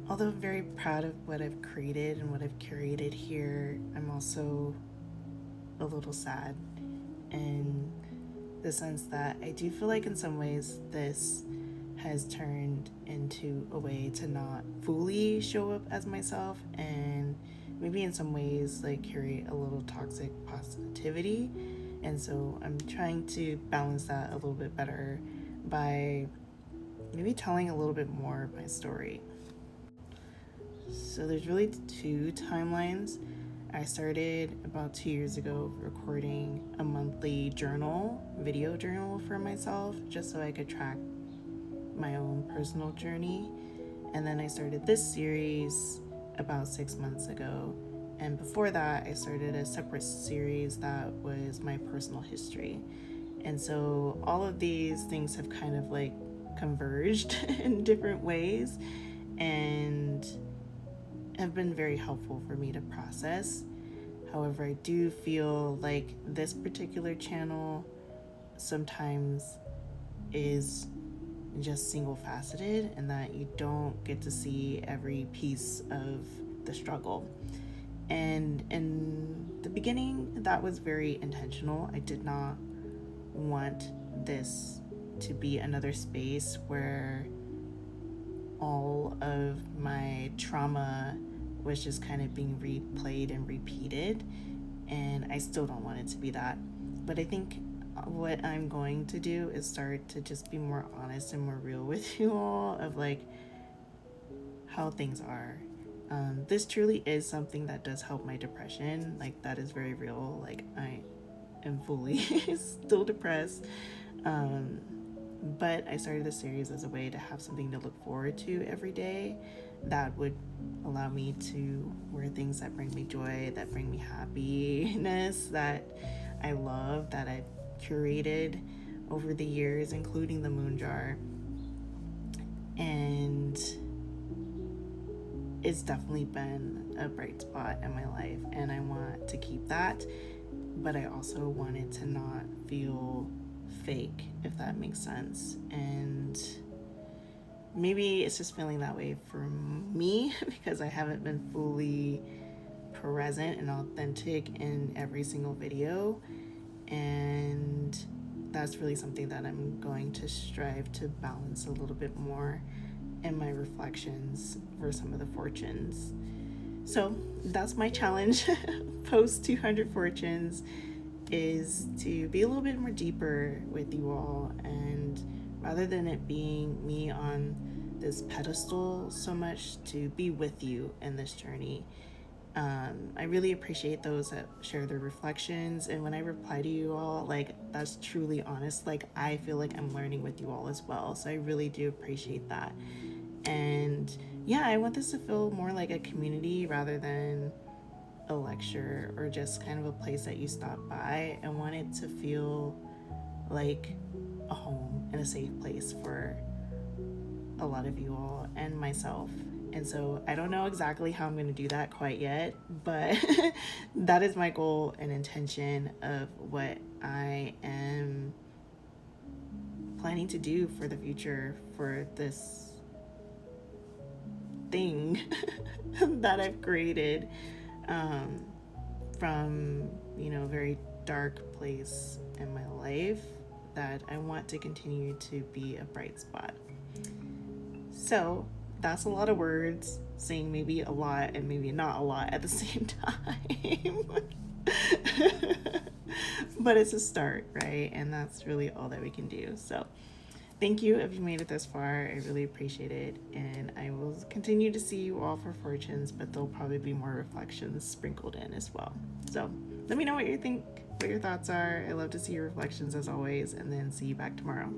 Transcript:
although very proud of what I've created and what I've curated here, I'm also a little sad in the sense that I do feel like in some ways this has turned into a way to not fully show up as myself, and maybe in some ways like curate a little toxic positivity. And so I'm trying to balance that a little bit better by maybe telling a little bit more of my story. So there's really two timelines. I started about 2 years ago recording a monthly video journal for myself, just so I could track my own personal journey. And then I started this series about 6 months ago. And before that, I started a separate series that was my personal history. And so all of these things have kind of like converged in different ways and have been very helpful for me to process. However, I do feel like this particular channel sometimes is just single faceted, and that you don't get to see every piece of the struggle. And in the beginning, that was very intentional. I did not want this to be another space where all of my trauma was just kind of being replayed and repeated, and I still don't want it to be that. But I think what I'm going to do is start to just be more honest and more real with you all of like how things are. This truly is something that does help my depression. Like, that is very real. Like, I am fully still depressed. But I started this series as a way to have something to look forward to every day that would allow me to wear things that bring me joy, that bring me happiness, that I love, that I've curated over the years, including the moon jar. And it's definitely been a bright spot in my life, and I want to keep that. But I also want it to not feel fake, if that makes sense. And maybe it's just feeling that way for me because I haven't been fully present and authentic in every single video. And that's really something that I'm going to strive to balance a little bit more in my reflections for some of the fortunes. So that's my challenge post 200 fortunes, is to be a little bit more deeper with you all, and rather than it being me on this pedestal so much, to be with you in this journey. I really appreciate those that share their reflections, and when I reply to you all, like, that's truly honest. Like, I feel like I'm learning with you all as well, so I really do appreciate that. And yeah, I want this to feel more like a community rather than a lecture or just kind of a place that you stop by. I want it to feel like a home and a safe place for a lot of you all and myself. And so I don't know exactly how I'm going to do that quite yet, but that is my goal and intention of what I am planning to do for the future for this thing that I've created, from, a very dark place in my life that I want to continue to be a bright spot. So that's a lot of words, saying maybe a lot and maybe not a lot at the same time. But it's a start, right? And that's really all that we can do. So thank you if you made it this far. I really appreciate it. And I will continue to see you all for fortunes, but there'll probably be more reflections sprinkled in as well. So let me know what you think, what your thoughts are. I love to see your reflections as always, and then see you back tomorrow.